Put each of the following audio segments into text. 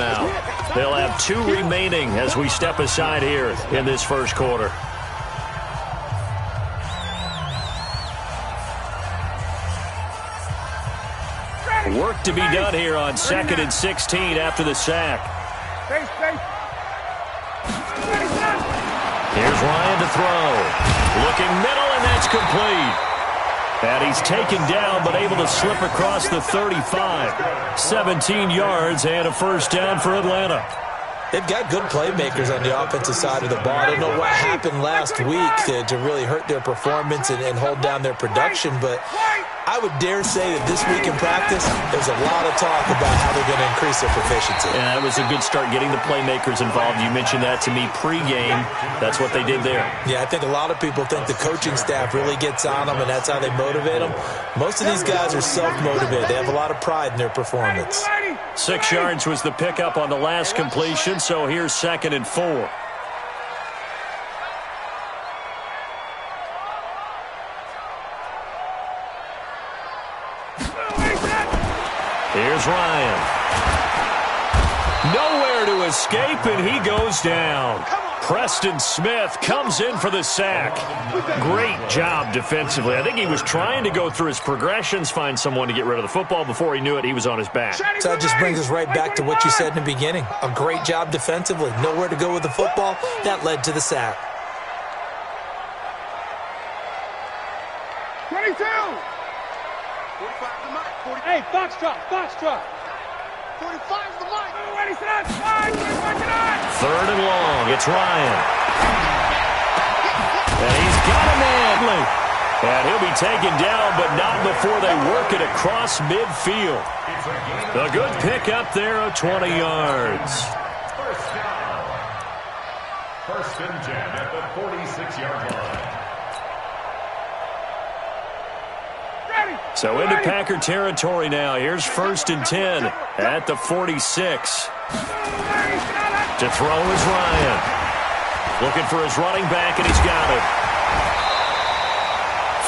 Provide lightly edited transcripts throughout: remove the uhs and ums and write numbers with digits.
timeout. They'll have 2 remaining as we step aside here in this first quarter. Work to be done here on 2nd and 16 after the sack. Here's Ryan to throw. Looking middle, and that's complete. And he's taken down, but able to slip across the 35. 17 yards and a first down for Atlanta. They've got good playmakers on the offensive side of the ball. I don't know what happened last week to really hurt their performance and hold down their production, but I would dare say that this week in practice, there's a lot of talk about how they're going to increase their proficiency. Yeah, that was a good start getting the playmakers involved. You mentioned that to me pregame. That's what they did there. Yeah, I think a lot of people think the coaching staff really gets on them, and that's how they motivate them. Most of these guys are self-motivated. They have a lot of pride in their performance. 6 yards was the pickup on the last completion, so here's 2nd and 4. Here's Ryan. Nowhere to escape, and he goes down. Preston Smith comes in for the sack. Great job defensively. I think he was trying to go through his progressions, find someone to get rid of the football. Before he knew it, he was on his back. So that just brings us right back to what you said in the beginning. A great job defensively. Nowhere to go with the football. That led to the sack. 22. 45 the mic. 40. Hey, Foxtrot. 45 the mic. Ready, set, 5, 3rd and long. It's Ryan. And he's got a man. And he'll be taken down, but not before they work it across midfield. A good pickup there of 20 yards. First and 10 at the 46-yard line. So into Packer territory now. Here's 1st and 10 at the 46. To throw is Ryan. Looking for his running back, and he's got it.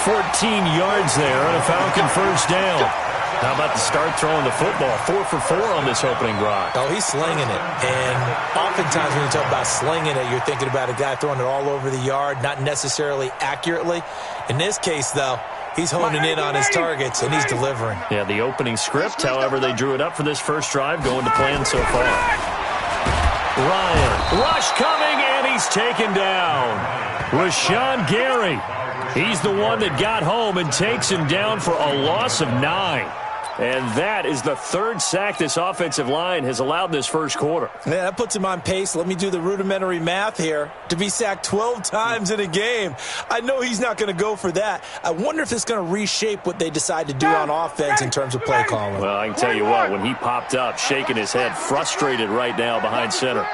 14 yards there on a Falcon first down. How about the start throwing the football? 4 for 4 on this opening drive. Oh, he's slinging it. And oftentimes when you talk about slinging it, you're thinking about a guy throwing it all over the yard, not necessarily accurately. In this case, though, he's honing in on his targets, and he's delivering. Yeah, the opening script, however, they drew it up for this first drive, going to plan so far. Ryan, rush coming, and he's taken down. Rashawn Gary, he's the one that got home and takes him down for a loss of 9. And that is the 3rd sack this offensive line has allowed this first quarter. Yeah, that puts him on pace. Let me do the rudimentary math here. To be sacked 12 times in a game, I know he's not going to go for that. I wonder if it's going to reshape what they decide to do on offense in terms of play calling. Well, I can tell you what, when he popped up, shaking his head, frustrated right now behind center.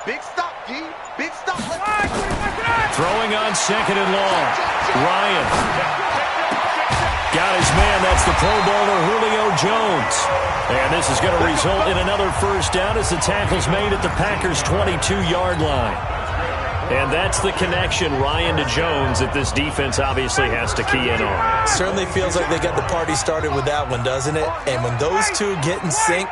Big stop, G. Big stop. Throwing on 2nd and long. Ryan. Got his man. That's the Pro Bowler Julio Jones. And this is going to result in another first down as the tackle's made at the Packers' 22-yard line. And that's the connection, Ryan to Jones, that this defense obviously has to key in on. Certainly feels like they got the party started with that one, doesn't it? And when those two get in sync,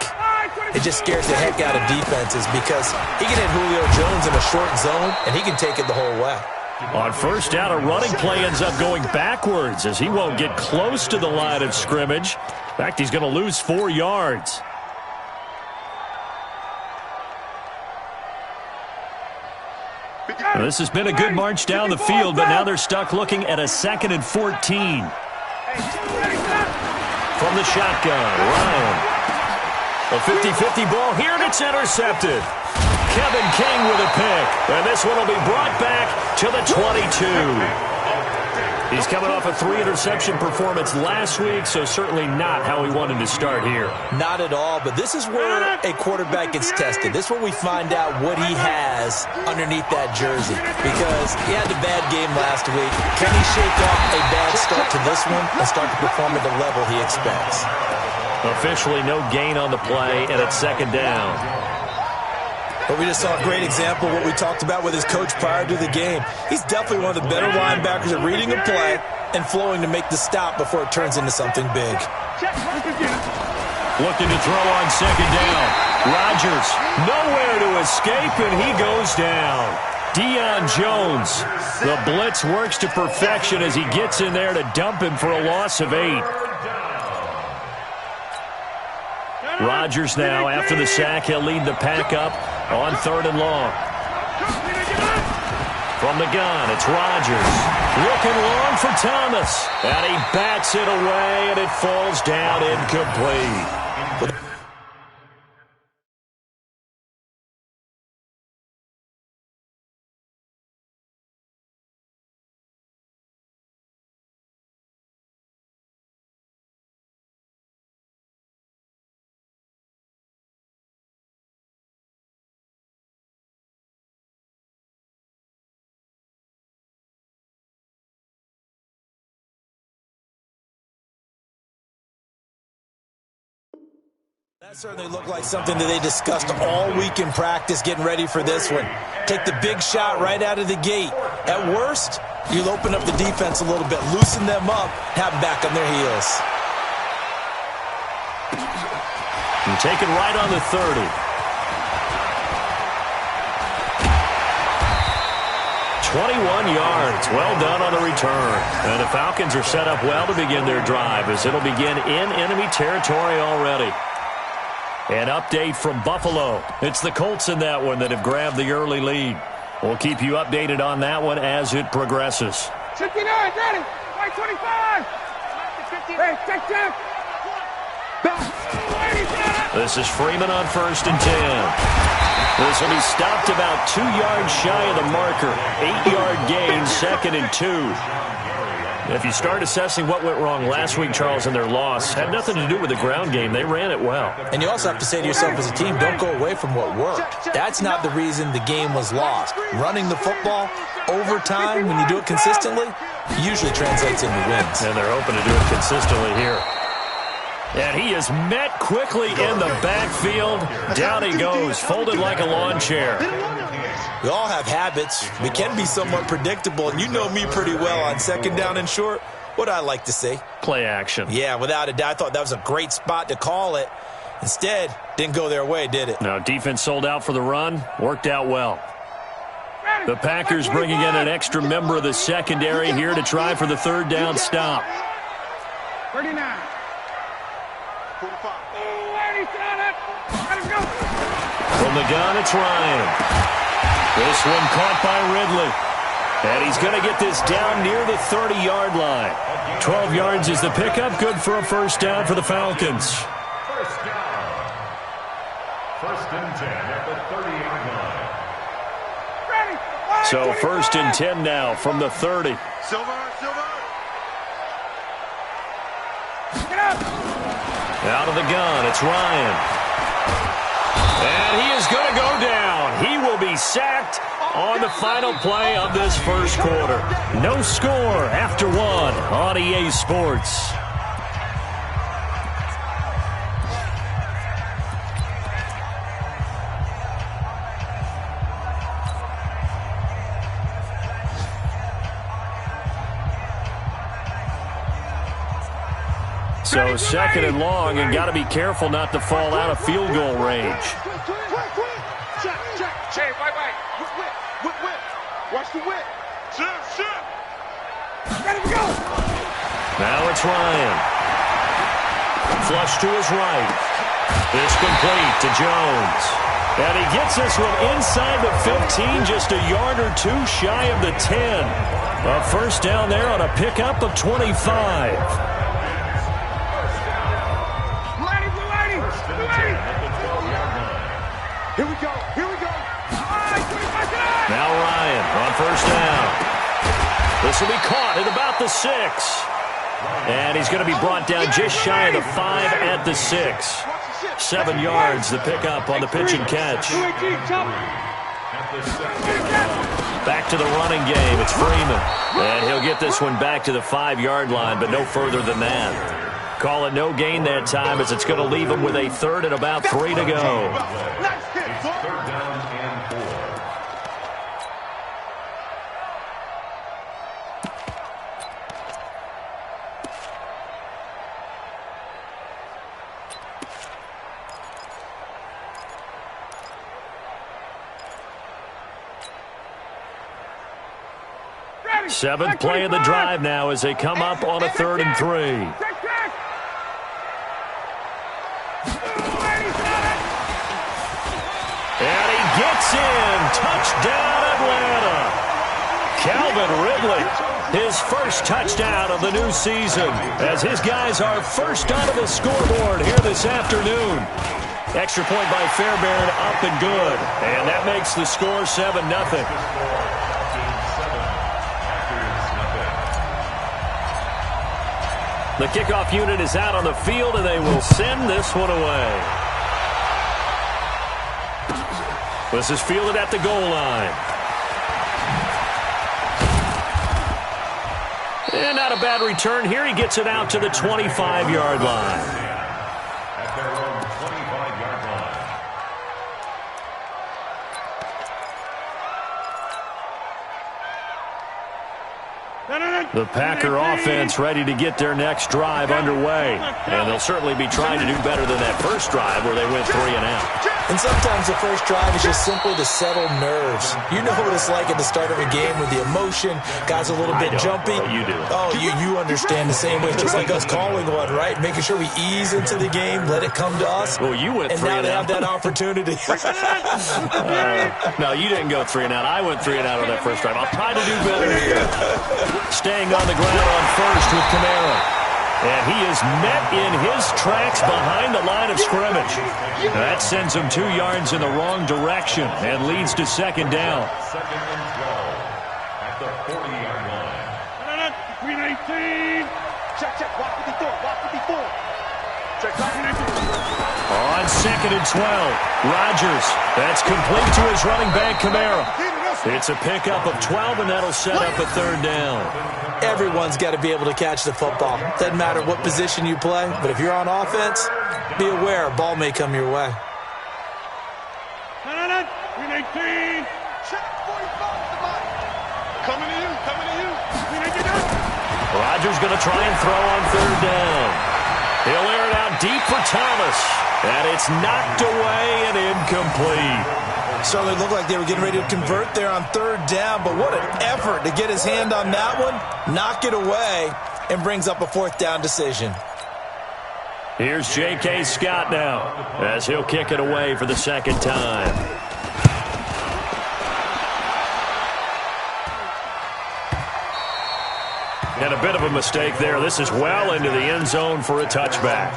it just scares the heck out of defenses because he can hit Julio Jones in a short zone, and he can take it the whole way. On first down, a running play ends up going backwards as he won't get close to the line of scrimmage. In fact, he's going to lose 4 yards. Now, this has been a good march down the field, but now they're stuck looking at a 2nd and 14. From the shotgun, Ryan. A 50-50 ball here, and it's intercepted. Kevin King with a pick, and this one will be brought back to the 22. He's coming off a 3-interception performance last week, so certainly not how he wanted to start here. Not at all, but this is where a quarterback gets tested. This is where we find out what he has underneath that jersey, because he had a bad game last week. Can he shake off a bad start to this one and start to perform at the level he expects? Officially no gain on the play, and it's 2nd down. But we just saw a great example of what we talked about with his coach prior to the game. He's definitely one of the better linebackers at reading a play and flowing to make the stop before it turns into something big. Looking to throw on second down. Rodgers, nowhere to escape, and he goes down. Deion Jones, the blitz works to perfection as he gets in there to dump him for a loss of 8. Rodgers now, after the sack, he'll lead the pack up on 3rd and long. From the gun, it's Rodgers. Looking long for Thomas. And he bats it away, and it falls down incomplete. That certainly looked like something that they discussed all week in practice getting ready for this one. Take the big shot right out of the gate. At worst, you'll open up the defense a little bit, loosen them up, have them back on their heels. And take it right on the 30. 21 yards. Well done on the return. And the Falcons are set up well to begin their drive as it'll begin in enemy territory already. An update from Buffalo. It's the Colts in that one that have grabbed the early lead. We'll keep you updated on that one as it progresses. 59, ready. Right 25. Hey, check. This is Freeman on 1st and 10. This will be stopped about 2 yards shy of the marker. 8-yard gain, 2nd and 2. If you start assessing what went wrong last week, Charles, in their loss, had nothing to do with the ground game. They ran it well. And you also have to say to yourself as a team, don't go away from what worked. That's not the reason the game was lost. Running the football over time, when you do it consistently, usually translates into wins. And they're hoping to do it consistently here. And he is met quickly in the backfield. Down he goes, folded like a lawn chair. We all have habits. We can be somewhat predictable, and you know me pretty well on 2nd down and short. What I like to say? Play action. Yeah, without a doubt. I thought that was a great spot to call it. Instead, didn't go their way, did it? No, defense sold out for the run. Worked out well. The Packers bringing in an extra member of the secondary here to try for the 3rd down stop. 39. 45. From the gun, it's Ryan. This one caught by Ridley. And he's going to get this down near the 30-yard line. 12 yards is the pickup. Good for a 1st down for the Falcons. 1st down. 1st and 10 at the 30-yard line. So 1st and 10 now from the 30. Silver. Out of the gun, it's Ryan. And he is going to go down. He will be sacked on the final play of this 1st quarter. No score after 1 on EA Sports. So 2nd and long, and got to be careful not to fall out of field goal range. Check. Wait. Whip. Watch the whip. Shoot. Ready to go. Now it's Ryan. Flush to his right. This complete to Jones. And he gets this one inside the 15, just a yard or 2 shy of the 10. A 1st down there on a pickup of 25. Here we go. Now Ryan on 1st down. This will be caught at about the 6. And he's going to be brought down just shy of the 5 at the 6. 7 yards, the pickup on the pitch and catch. Back to the running game. It's Freeman. And he'll get this one back to the 5-yard line, but no further than that. Call it no gain that time as it's going to leave him with a 3rd and about 3 to go. It's 3rd down Seventh play of the drive now as they come up on a 3rd and 3. And he gets in. Touchdown, Atlanta. Calvin Ridley, his first touchdown of the new season, as his guys are first onto the scoreboard here this afternoon. Extra point by Fairbairn, up and good. And that makes the score 7-0. The kickoff unit is out on the field, and they will send this one away. This is fielded at the goal line. And not a bad return here. He gets it out to the 25-yard line. At their own 25-yard line. The Packer offense ready to get their next drive underway. And they'll certainly be trying to do better than that first drive where they went 3 and out. And sometimes the first drive is just simply to settle nerves. You know what it's like at the start of a game with the emotion. Guys a little bit jumpy. You do. Oh, you understand the same way. Just like us calling one, right? Making sure we ease into the game, let it come to us. Well, you went 3 and out. And now they have that opportunity. No, you didn't go 3 and out. I went 3 and out on that first drive. I'll try to do better here. Staying on the ground on first with Kamara. And he is met in his tracks behind the line of scrimmage. That sends him 2 yards in the wrong direction and leads to 2nd down. 2nd and 12 at the 40-yard line. 319. Check. Walk 54. Check. On 2nd and 12, Rodgers. That's complete to his running back, Kamara. It's a pickup of 12, and that'll set up a 3rd down. Everyone's got to be able to catch the football. Doesn't matter what position you play, but if you're on offense, be aware a ball may come your way. 319. Check 45. Coming to you. 319. Rodgers going to try and throw on 3rd down. He'll air it out deep for Thomas. And it's knocked away and incomplete. Certainly looked like they were getting ready to convert there on 3rd down, but what an effort to get his hand on that one, knock it away, and brings up a 4th down decision. Here's J.K. Scott now, as he'll kick it away for the 2nd time. And a bit of a mistake there. This is well into the end zone for a touchback.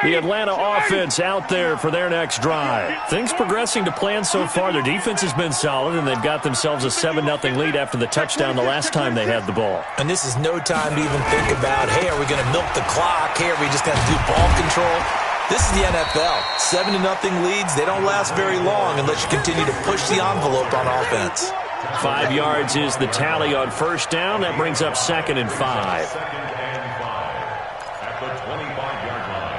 The Atlanta offense out there for their next drive. Things progressing to plan so far. Their defense has been solid, and they've got themselves a 7-0 lead after the touchdown the last time they had the ball. And this is no time to even think about, hey, are we going to milk the clock? Hey, are we just going to do ball control? This is the NFL. 7-0 leads, they don't last very long unless you continue to push the envelope on offense. 5 yards is the tally on 1st down. That brings up 2nd and 5. 2nd and 5 at the 25-yard line.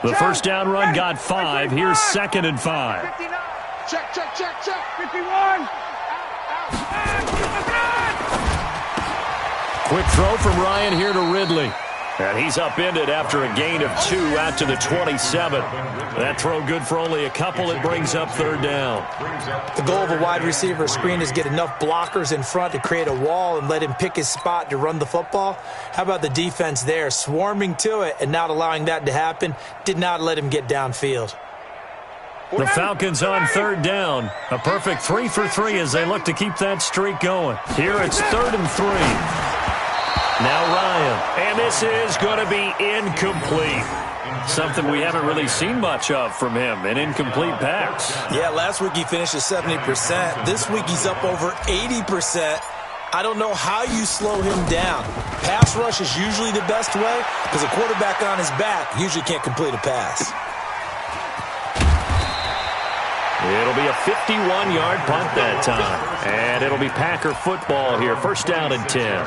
The 1st down run got 5. Here's 2nd and 5. 59. Check. 51. Quick throw from Ryan here to Ridley. And he's upended after a gain of 2 out to the 27. That throw good for only a couple. It brings up 3rd down. The goal of a wide receiver screen is get enough blockers in front to create a wall and let him pick his spot to run the football. How about the defense there, swarming to it and not allowing that to happen? Did not let him get downfield. The Falcons on 3rd down. A perfect 3 for 3 as they look to keep that streak going. Here it's 3rd and 3. Now Ryan. And this is going to be incomplete. Something we haven't really seen much of from him, an incomplete pass. Yeah, last week he finished at 70%. This week he's up over 80%. I don't know how you slow him down. Pass rush is usually the best way because a quarterback on his back usually can't complete a pass. It'll be a 51-yard punt that time. And it'll be Packer football here. 1st down and 10.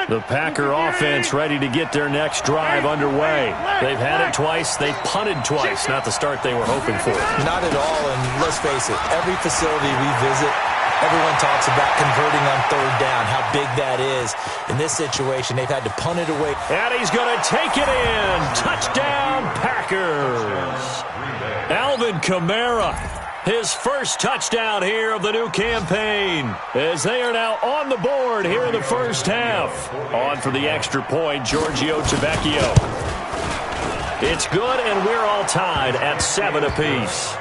The Packer offense ready to get their next drive underway. They've had it twice. They've punted twice. Not the start they were hoping for. Not at all. And let's face it, every facility we visit, everyone talks about converting on third down, how big that is. In this situation, they've had to punt it away. And he's going to take it in. Touchdown, Packers. Alvin Kamara, his first touchdown here of the new campaign, as they are now on the board here in the first half. On for the extra point, Giorgio Tavecchio. It's good, and we're all tied at 7 apiece.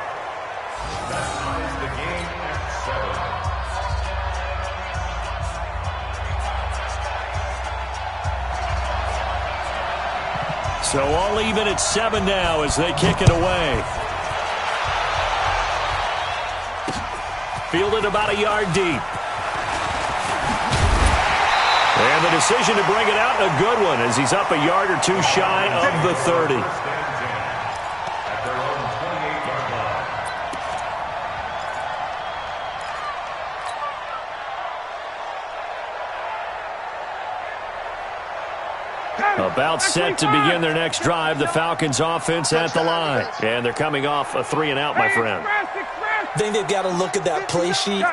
So all even at 7 now as they kick it away. Fielded about a yard deep. And the decision to bring it out, a good one, as he's up a yard or two shy of the 30. About set to begin their next drive, the Falcons offense at the line. And they're coming off a 3-and-out, my friend. I think they've got to look at that play sheet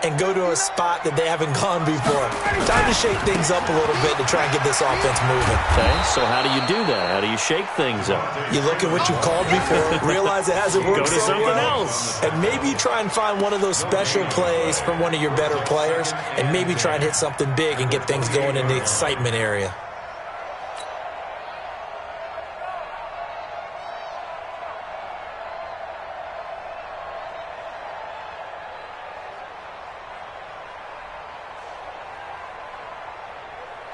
and go to a spot that they haven't gone before. Time to shake things up a little bit to try and get this offense moving. Okay, so how do you do that? How do you shake things up? You look at what you called before, realize it hasn't worked Go to so something well, else. and maybe try and find one of those special plays from one of your better players, and maybe try and hit something big and get things going in the excitement area.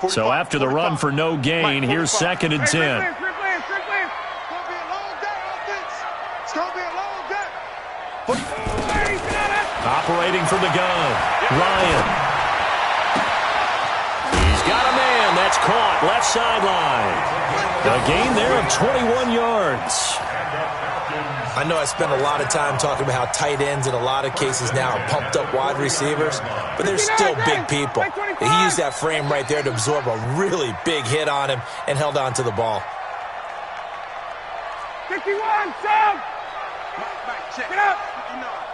So after the run for no gain, here's 2nd and 10. It's going to be a long day, offense. It's going to be a long day. Operating from the gun, Ryan. He's got a man. That's caught. Left sideline. A gain there of 21 yards. I know I spent a lot of time talking about how tight ends in a lot of cases now are pumped up wide receivers, but they're still big people. He used that frame right there to absorb a really big hit on him and held on to the ball. 51, Sam! Check it out.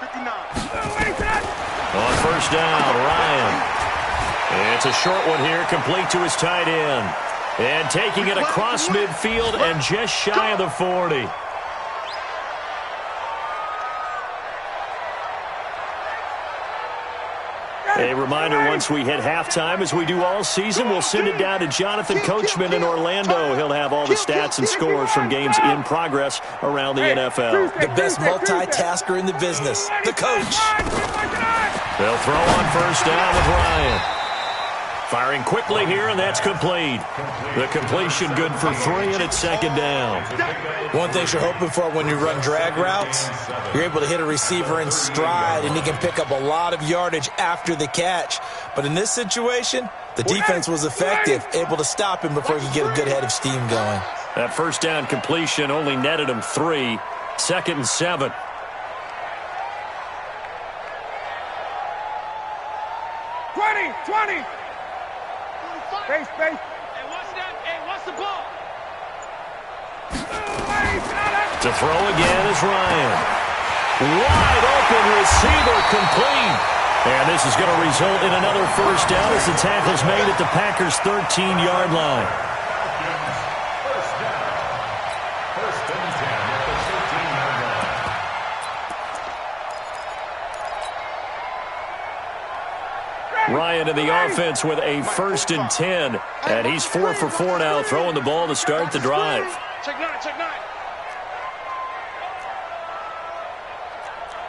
59. On first down, Ryan. It's a short one here, complete to his tight end. And taking it across midfield and just shy of the 40. A reminder, once we hit halftime, as we do all season, we'll send it down to Jonathan Coachman in Orlando. He'll have all the stats and scores from games in progress around the NFL. The best multitasker in the business, the coach. They'll throw on first down with Ryan. Firing quickly here, and that's complete. The completion good for 3, and it's 2nd down. One thing you're hoping for when you run drag routes, you're able to hit a receiver in stride, and he can pick up a lot of yardage after the catch. But in this situation, the defense was effective, able to stop him before he could get a good head of steam going. That first down completion only netted him 3. 2nd and 7. Space. Hey, what's that? Hey, what's the ball? To throw again is Ryan. Wide open receiver, complete. And this is going to result in another first down as the tackle's made at the Packers' 13-yard line. First and 10 at the 13-yard line. Ryan in the offense with a 1st and 10. And he's 4 for 4 now, throwing the ball to start the drive. Check 9.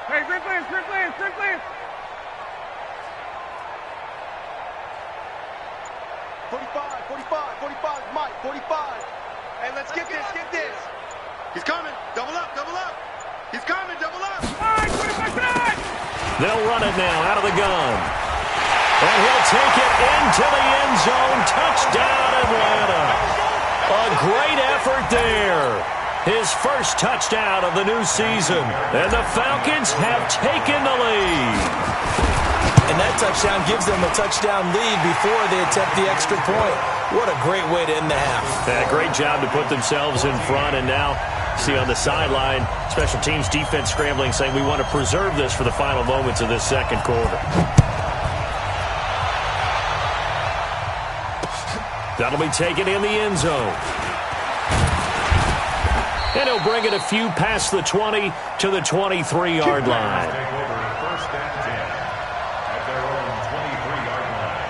Hey, quick glance. 45, Mike, 45. Hey, let's get this. He's coming. Double up. He's coming, double up. All right, 25. They'll run it now out of the gun. And he'll take it into the end zone. Touchdown, Atlanta. A great effort there. His first touchdown of the new season. And the Falcons have taken the lead. And that touchdown gives them a touchdown lead before they attempt the extra point. What a great way to end the half. Great job to put themselves in front, and now See on the sideline, special teams defense scrambling, saying we want to preserve this for the final moments of this second quarter. That'll be taken in the end zone. And he'll bring it a few past the 20 to the 23-yard line. Take over first and 10 at their own 23-yard line.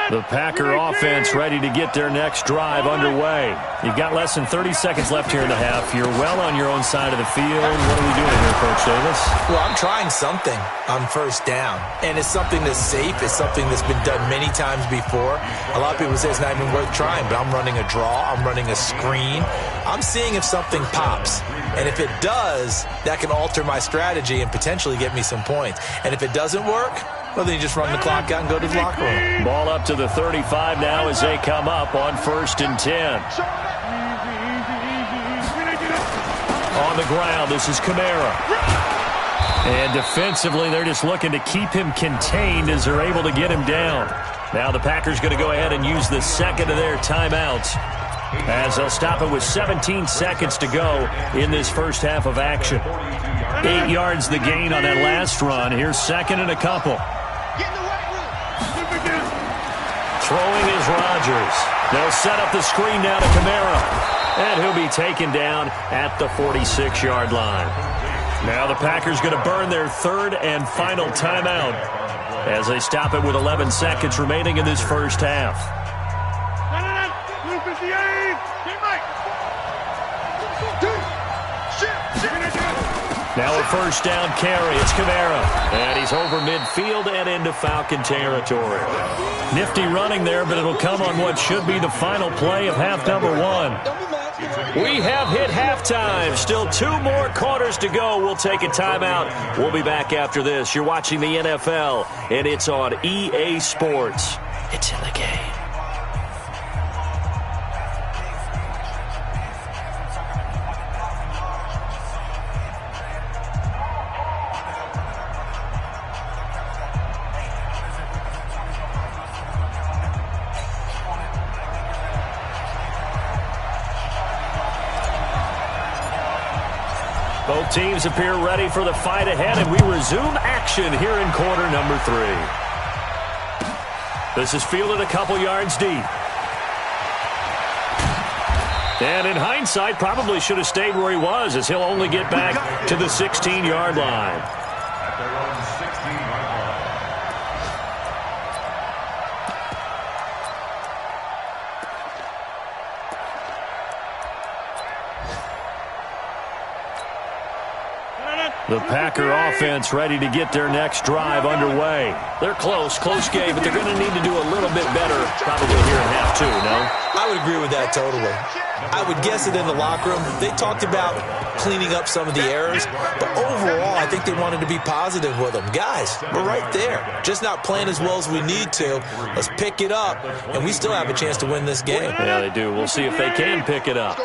The Packer offense ready to get their next drive underway. You've got less than 30 seconds left here in the half. You're well on your own side of the field. What are we doing here, Coach Davis? Well, I'm trying something on first down, and it's something that's safe. It's something that's been done many times before. A lot of people say it's not even worth trying, but I'm running a draw. I'm running a screen. I'm seeing if something pops, and if it does, that can alter my strategy and potentially get me some points. And if it doesn't work, well, then you just run the clock out and go to the locker room. Ball up to the 35 now as they come up on first and 10. On the ground, this is Kamara. And defensively, they're just looking to keep him contained as they're able to get him down. Now the Packers going to go ahead and use the second of their timeouts as they'll stop it with 17 seconds to go in this first half of action. 8 yards the gain on that last run. Here's second and a couple. Throwing is Rodgers. They'll set up the screen now to Kamara. And he'll be taken down at the 46-yard line. Now the Packers going to burn their third and final timeout as they stop it with 11 seconds remaining in this first half. Now a first down carry. It's Kamara. And he's over midfield and into Falcon territory. Nifty running there, but it'll come on what should be the final play of half number one. We have hit halftime. Still 2 more quarters to go. We'll take a timeout. We'll be back after this. You're watching the NFL, and it's on EA Sports. It's in the game. Both teams appear ready for the fight ahead, and we resume action here in quarter number 3. This is fielded a couple yards deep. And in hindsight, probably should have stayed where he was, as he'll only get back to the 16-yard line. At their own 16-yard line. The Packer offense ready to get their next drive underway. They're close game, but they're going to need to do a little bit better probably here in half 2, no? I would agree with that totally. I would guess that in the locker room, they talked about cleaning up some of the errors, but overall, I think they wanted to be positive with them. Guys, we're right there. Just not playing as well as we need to. Let's pick it up, and we still have a chance to win this game. Yeah, they do. We'll see if they can pick it up.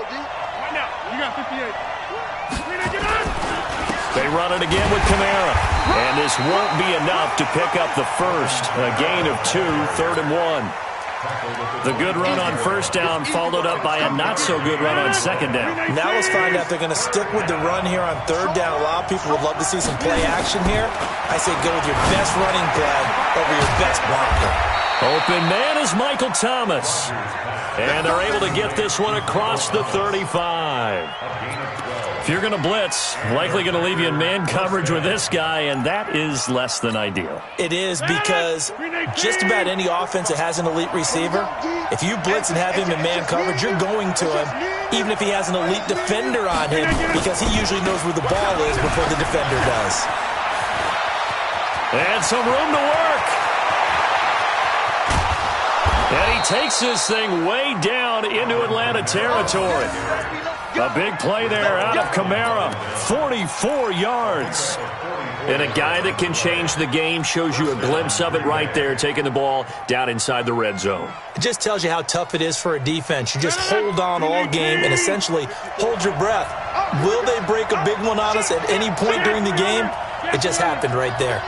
They run it again with Kamara. And this won't be enough to pick up the first. A gain of 2, 3rd and 1. The good run on first down followed up by a not-so-good run on second down. Now let's find out if they're going to stick with the run here on third down. A lot of people would love to see some play action here. I say go with your best running play over your best blocker. Open man is Michael Thomas. And they're able to get this one across the 35. If you're going to blitz, likely going to leave you in man coverage with this guy, and that is less than ideal. It is, because just about any offense that has an elite receiver, if you blitz and have him in man coverage, you're going to him, even if he has an elite defender on him, because he usually knows where the ball is before the defender does. And some room to work. And he takes this thing way down into Atlanta territory. A big play there out of Kamara. 44 yards. And a guy that can change the game, shows you a glimpse of it right there, taking the ball down inside the red zone. It just tells you how tough it is for a defense. You just hold on all game and essentially hold your breath. Will they break a big one on us at any point during the game? It just happened right there.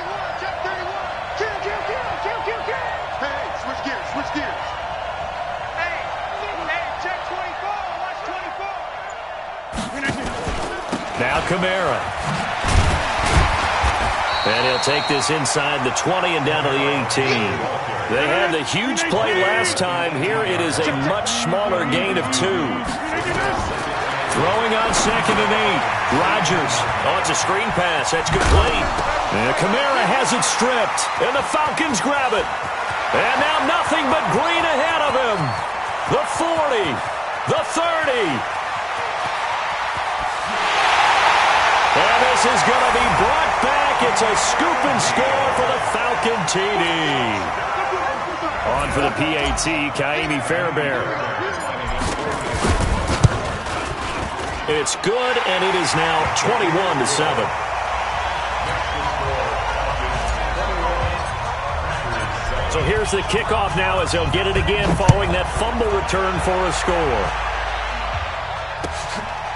Now Kamara. And he'll take this inside the 20 and down to the 18. They had the huge play last time. Here it is a much smaller gain of 2. Throwing on 2nd and 8. Rodgers. Oh, it's a screen pass. That's complete. And Kamara has it stripped. And the Falcons grab it. And now nothing but green ahead of him. The 40. The 30. And this is going to be brought back. It's a scoop and score for the Falcon TD. On for the PAT, Kaimi Fairbairn. It's good, and it is now 21-7. So here's the kickoff now as they'll get it again following that fumble return for a score.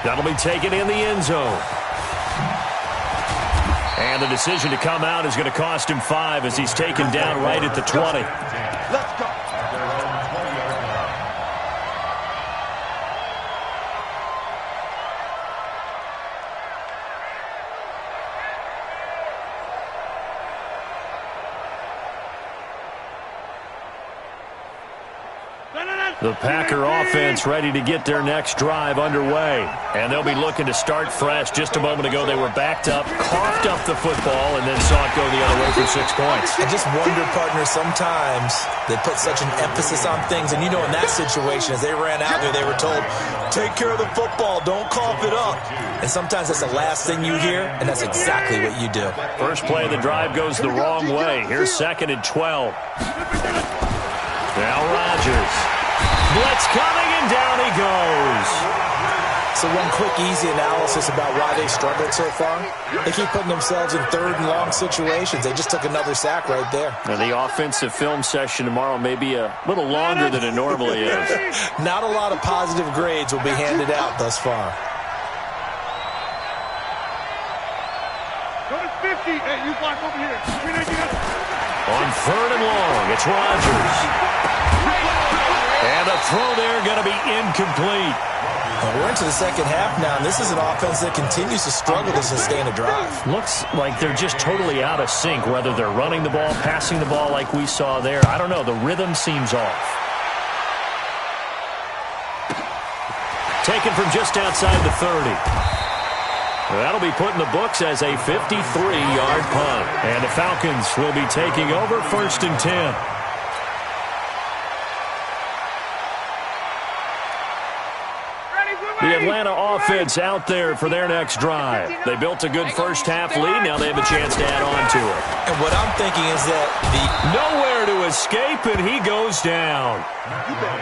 That'll be taken in the end zone. And the decision to come out is going to cost him 5 as he's taken down right at the 20. Let's go. The Packer offense ready to get their next drive underway. And they'll be looking to start fresh. Just a moment ago, they were backed up, coughed up the football, and then saw it go the other way for 6 points. I just wonder, partner, sometimes they put such an emphasis on things. And, you know, in that situation, as they ran out there, they were told, take care of the football, don't cough it up. And sometimes that's the last thing you hear, and that's exactly what you do. First play of the drive goes the wrong way. Here's 2nd and 12. Now Rodgers. Blitz coming, and down he goes. So one quick, easy analysis about why they struggled so far. They keep putting themselves in 3rd and long situations. They just took another sack right there. Now the offensive film session tomorrow may be a little longer than it normally is. Not a lot of positive grades will be handed out thus far. Go to 50. Hey, you block over here. On 3rd and long, it's Rodgers. And the throw there going to be incomplete. Well, we're into the second half now, and this is an offense that continues to struggle to sustain a drive. Looks like they're just totally out of sync, whether they're running the ball, passing the ball like we saw there. I don't know. The rhythm seems off. Taken from just outside the 30. That'll be put in the books as a 53-yard punt. And the Falcons will be taking over 1st and 10. The Atlanta offense out there for their next drive. They built a good first half lead. Now they have a chance to add on to it. And what I'm thinking is that nowhere to escape, and he goes down.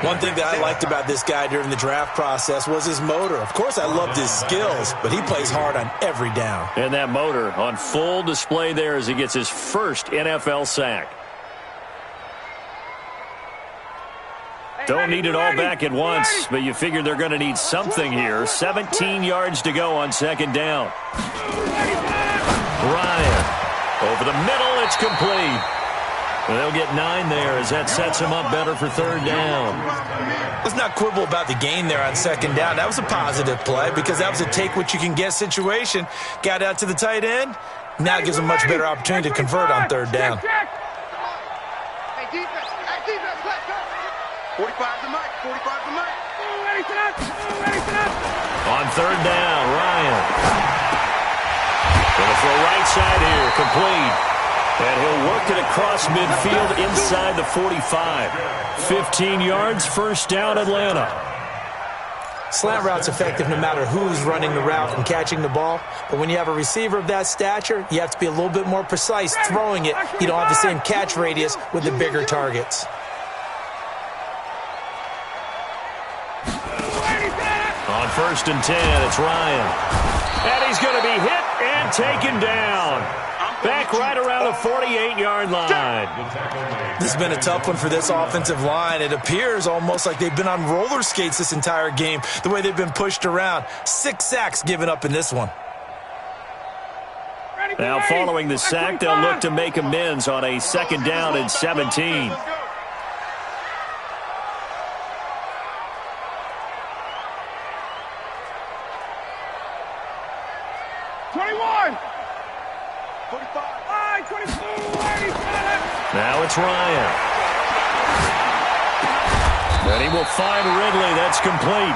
One thing that I liked about this guy during the draft process was his motor. Of course, I loved his skills, but he plays hard on every down. And that motor on full display there as he gets his first NFL sack. Don't need it all back at once, but you figure they're going to need something here. 17 yards to go on 2nd down. Ryan. Over the middle, it's complete. They'll get 9 there as that sets him up better for 3rd down. Let's not quibble about the gain there on 2nd down. That was a positive play because that was a take-what-you-can-get situation. Got out to the tight end. Now it gives him a much better opportunity to convert on 3rd down. Hey, defense. Hey, defense, let's go. 45 to Mike. 45 to Mike. On 3rd down, Ryan. Going to throw right side here, complete. And he'll work it across midfield inside the 45. 15 yards, 1st down, Atlanta. Slant route's effective no matter who's running the route and catching the ball. But when you have a receiver of that stature, you have to be a little bit more precise throwing it. You don't have the same catch radius with the bigger targets. On 1st and 10, it's Ryan. And he's going to be hit and taken down. Back right around the 48-yard line. This has been a tough one for this offensive line. It appears almost like they've been on roller skates this entire game, the way they've been pushed around. 6 sacks given up in this one. Now following the sack, they'll look to make amends on a 2nd down and 17. 21. 45. 24. Now it's Ryan. And he will find Ridley. That's complete.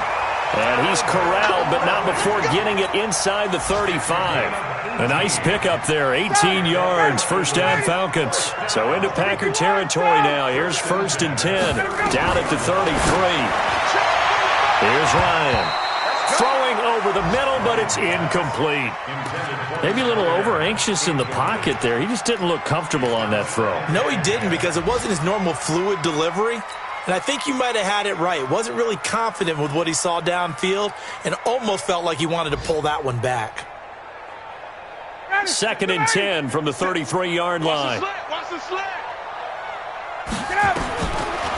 And he's corralled, but not before getting it inside the 35. A nice pickup there, 18 yards, first down Falcons. So into Packer territory now. Here's 1st and 10, down at the 33. Here's Ryan. Throwing over the middle, but it's incomplete. Maybe a little over-anxious in the pocket there. He just didn't look comfortable on that throw. No, he didn't, because it wasn't his normal fluid delivery. And I think you might have had it right. Wasn't really confident with what he saw downfield and almost felt like he wanted to pull that one back. 2nd and 10 from the 33-yard line. Watch the slit.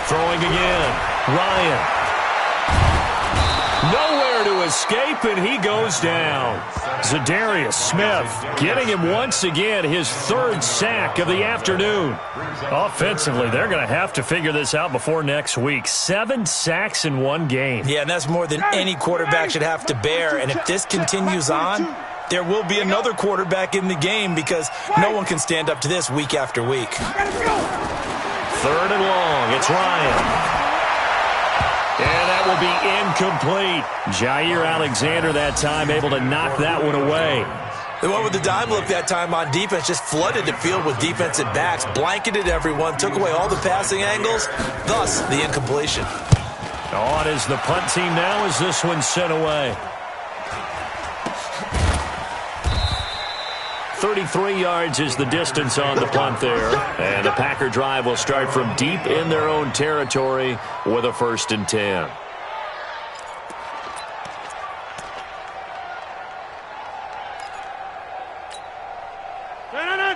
Throwing again. Ryan. Nowhere to escape, and he goes down. Za'Darius Smith getting him once again, his 3rd sack of the afternoon. Offensively, they're going to have to figure this out before next week. 7 sacks in one game. Yeah, and that's more than any quarterback should have to bear. And if this continues on, there will be another quarterback in the game because no one can stand up to this week after week. 3rd and long. It's Ryan. And that will be incomplete. Jair Alexander that time able to knock that one away. They went with the dime look that time on defense, just flooded the field with defensive backs, blanketed everyone, took away all the passing angles, thus the incompletion. On is the punt team now as this one's sent away. 33 yards is the distance on the punt there. And the Packer drive will start from deep in their own territory with a 1st and 10.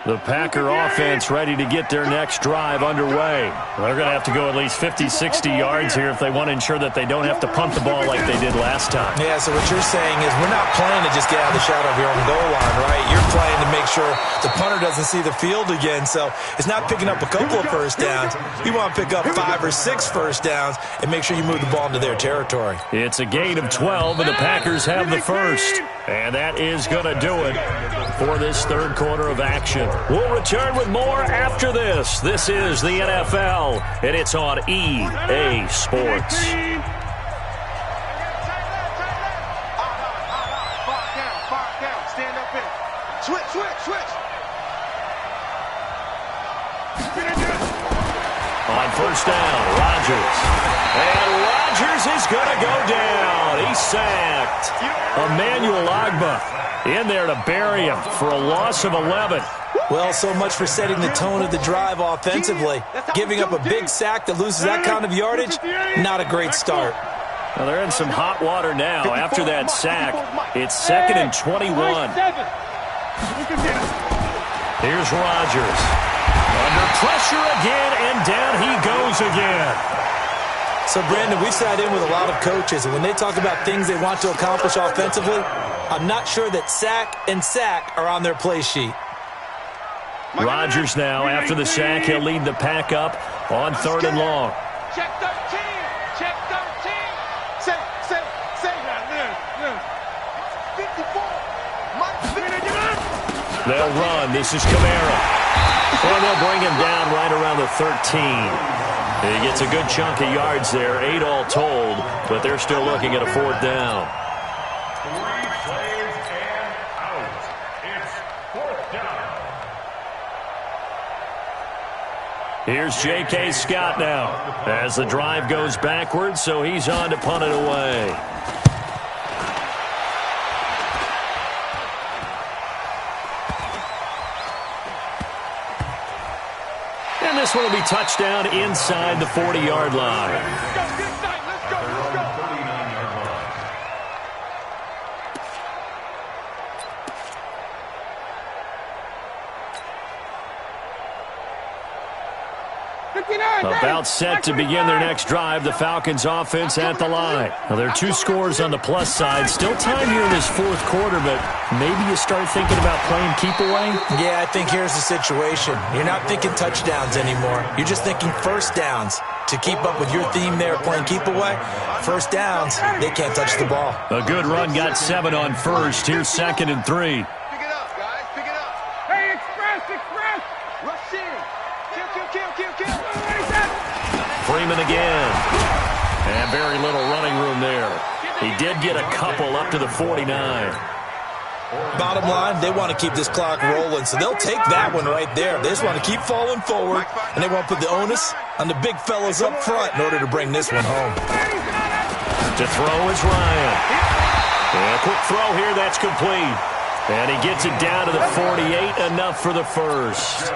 The Packer offense ready to get their next drive underway. They're going to have to go at least 50, 60 yards here if they want to ensure that they don't have to punt the ball like they did last time. Yeah, so what you're saying is we're not playing to just get out of the shadow of your own goal line, right? You're playing to make sure the punter doesn't see the field again. So it's not picking up a couple of first downs. You want to pick up 5 or 6 first downs and make sure you move the ball into their territory. It's a gain of 12, and the Packers have the first. And that is going to do it for this 3rd quarter of action. We'll return with more after this. This is the NFL, and it's on EA Sports. Far down. Stand up in. Switch. On 1st down, Rodgers. And Rodgers is going to go down. He's sacked. Emmanuel Ogbah in there to bury him for a loss of 11. Well, so much for setting the tone of the drive offensively. Giving up a big sack that loses that kind of yardage, not a great start. Well, they're in some hot water now after that sack. It's 2nd and 21. Here's Rodgers. Under pressure again, and down he goes again. So, Brandon, we've sat in with a lot of coaches, and when they talk about things they want to accomplish offensively, I'm not sure that sack and sack are on their play sheet. Rodgers now, after the sack, he'll lead the pack up on 3rd and long. Check 13. Check 13. Say. 54. They'll run. This is Kamara. And they'll bring him down right around the 13. He gets a good chunk of yards there, 8 all told, but they're still looking at a 4th down. 3 plays and out. It's 4th down. Here's J.K. Scott now as the drive goes backwards, so he's on to punt it away. And this one will be touchdown inside the 40-yard line. Let's go. About set to begin their next drive, the Falcons offense at the line. Now, there are 2 scores on the plus side. Still time here in this 4th quarter, but maybe you start thinking about playing keep away? Yeah, I think here's the situation. You're not thinking touchdowns anymore. You're just thinking first downs. To keep up with your theme there, playing keep away, first downs, they can't touch the ball. A good run got 7 on 1st. Here's 2nd and 3. Ryan again. And very little running room there. He did get a couple up to the 49. Bottom line, they want to keep this clock rolling, so they'll take that one right there. They just want to keep falling forward, and they want to put the onus on the big fellas up front in order to bring this one home. To throw is Ryan. And a quick throw here, that's complete. And he gets it down to the 48, enough for the first.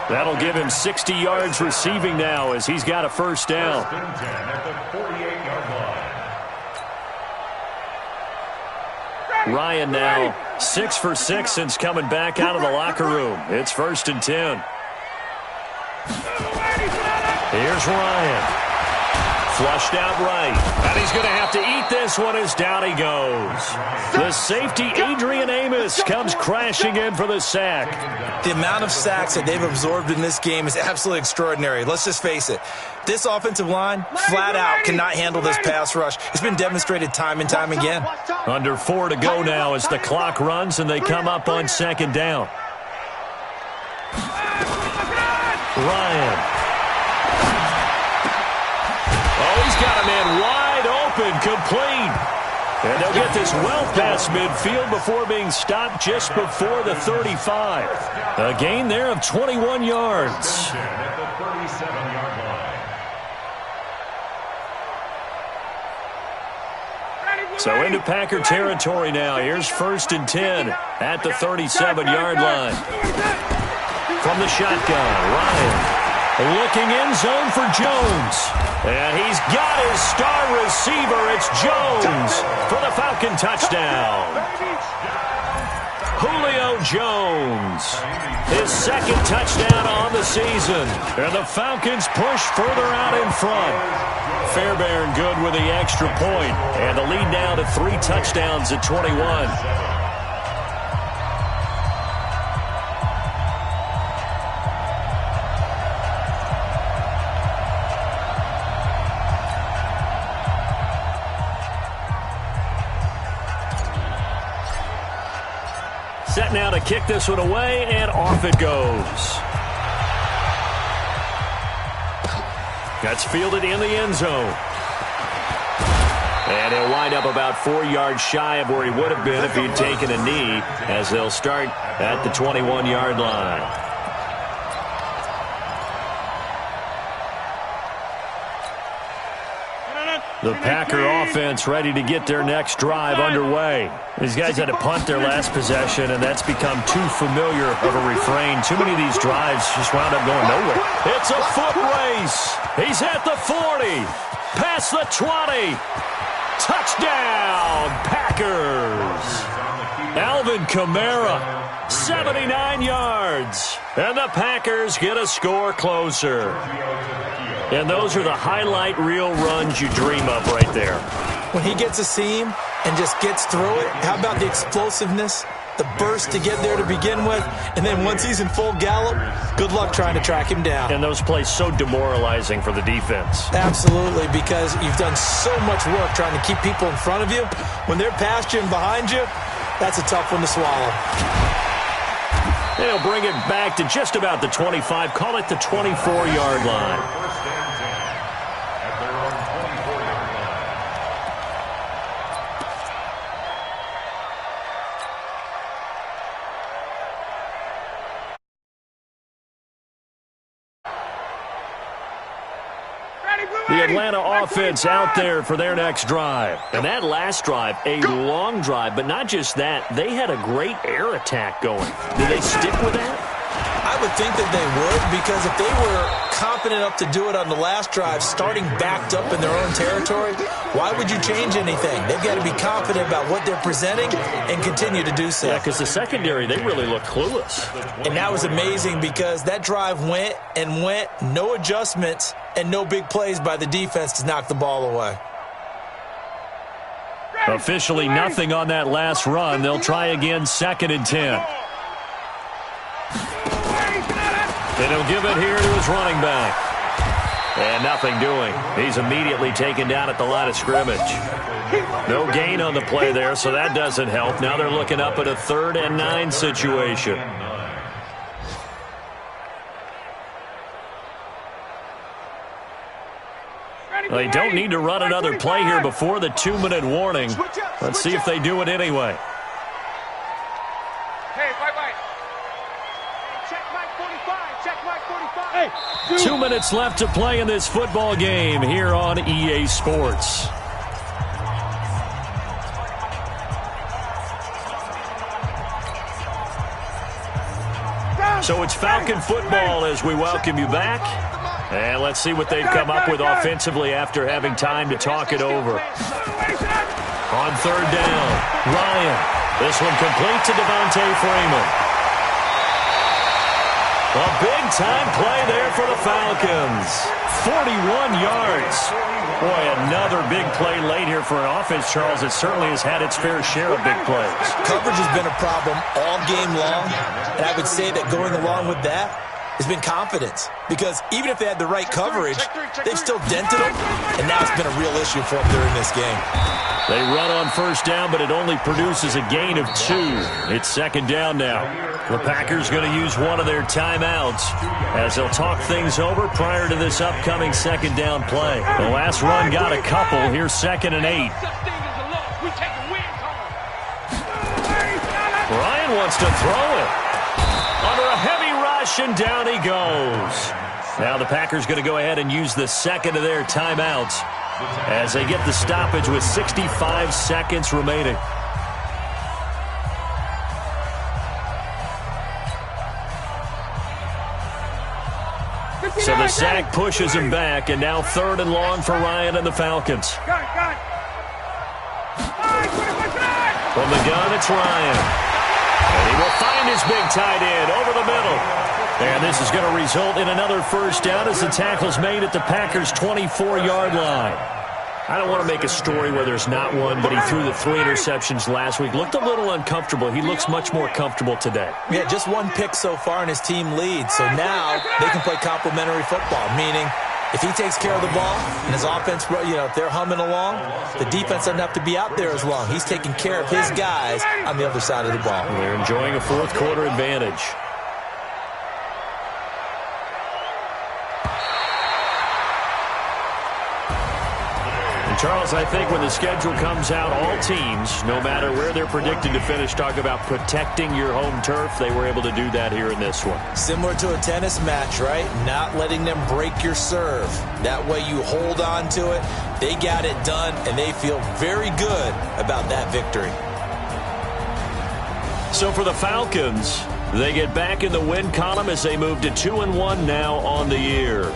That'll give him 60 yards receiving now as he's got a first down. First and 10 at the 48-yard line. Ryan now 6 for 6 since coming back out of the locker room. It's first and 10. Here's Ryan. Flushed out right. And he's going to have to eat this one as down he goes. The safety, Adrian Amos, comes crashing in for the sack. The amount of sacks that they've absorbed in this game is absolutely extraordinary. Let's just face it. This offensive line, flat out, cannot handle this pass rush. It's been demonstrated time and time again. Under 4 to go now as the clock runs and they come up on second down. Ryan. Oh, he's got a man wide open, complete. And they'll get this well past midfield before being stopped just before the 35. A gain there of 21 yards. At the 37-yard line. So into Packer territory now. Here's first and 10 at the 37-yard line. From the shotgun, Ryan. Looking in zone for Jones. And he's got his star receiver. It's Jones for the Falcon touchdown. Julio Jones. His second touchdown on the season. And the Falcons push further out in front. Fairbairn good with the extra point. And the lead now to 3 touchdowns at 21. Set now to kick this one away, and off it goes. That's fielded in the end zone. And he'll wind up about 4 yards shy of where he would have been if he'd taken a knee, as they'll start at the 21-yard line. The Packer offense ready to get their next drive underway. These guys had to punt their last possession, and that's become too familiar of a refrain. Too many of these drives just wound up going nowhere. It's a foot race. He's at the 40. Past the 20. Touchdown, Packers. Alvin Kamara, 79 yards. And the Packers get a score closer. And those are the highlight reel runs you dream of right there. When he gets a seam and just gets through it, how about the explosiveness, the burst to get there to begin with, and then once he's in full gallop, good luck trying to track him down. And those plays so demoralizing for the defense. Absolutely, because you've done so much work trying to keep people in front of you. When they're past you and behind you, that's a tough one to swallow. They'll bring it back to just about the 25, call it the 24-yard line. First and 10 at their own 24-yard line. The Atlanta offense out there for their next drive. And that last drive, a long drive, but not just that, they had a great air attack going. Did they stick with that? I would think that they would, because if they were confident enough to do it on the last drive, starting backed up in their own territory, why would you change anything? They've got to be confident about what they're presenting and continue to do so. Yeah, because the secondary, they really look clueless. And that was amazing because that drive went and went, no adjustments, and no big plays by the defense to knock the ball away. Officially nothing on that last run. They'll try again, second and 10. And he'll give it here to his running back. And nothing doing. He's immediately taken down at the line of scrimmage. No gain on the play there, so that doesn't help. Now they're looking up at a 3rd and 9 situation. They don't need to run another play here before the 2-minute warning. Let's see if they do it anyway. Hey, bye-bye. Check Mike 45. Check Mike 45. Hey, 2 minutes left to play in this football game here on EA Sports. So it's Falcon football as we welcome you back. And let's see what they've come up with offensively after having time to talk it over. On third down, Ryan. This one complete to Devontae Freeman. A big-time play there for the Falcons. 41 yards. Boy, another big play late here for an offense, Charles. It certainly has had its fair share of big plays. Coverage has been a problem all game long, and I would say that going along with that has been confidence. Because even if they had the right coverage, they've still dented them, and now it's been a real issue for them during this game. They run on first down, but it only produces a gain of 2. It's second down now. The Packers going to use one of their timeouts as they'll talk things over prior to this upcoming second down play. The last run got a couple. Here's 2nd and 8. Ryan wants to throw it. Under a heavy rush, and down he goes. Now the Packers going to go ahead and use the second of their timeouts as they get the stoppage with 65 seconds remaining. So the sack pushes him back, and now 3rd and long for Ryan and the Falcons. From the gun, it's Ryan. And he will find his big tight end over the middle. And this is going to result in another first down as the tackle's made at the Packers' 24-yard line. I don't want to make a story where there's not one, but he threw the 3 interceptions last week. Looked a little uncomfortable. He looks much more comfortable today. Yeah, just 1 pick so far and his team leads. So now they can play complementary football, meaning if he takes care of the ball and his offense, if they're humming along, the defense doesn't have to be out there as long. He's taking care of his guys on the other side of the ball. They're enjoying a fourth-quarter advantage. Charles, I think when the schedule comes out, all teams, no matter where they're predicted to finish, talk about protecting your home turf. They were able to do that here in this one. Similar to a tennis match, right? Not letting them break your serve. That way you hold on to it. They got it done, and they feel very good about that victory. So for the Falcons, they get back in the win column as they move to 2-1 now on the year.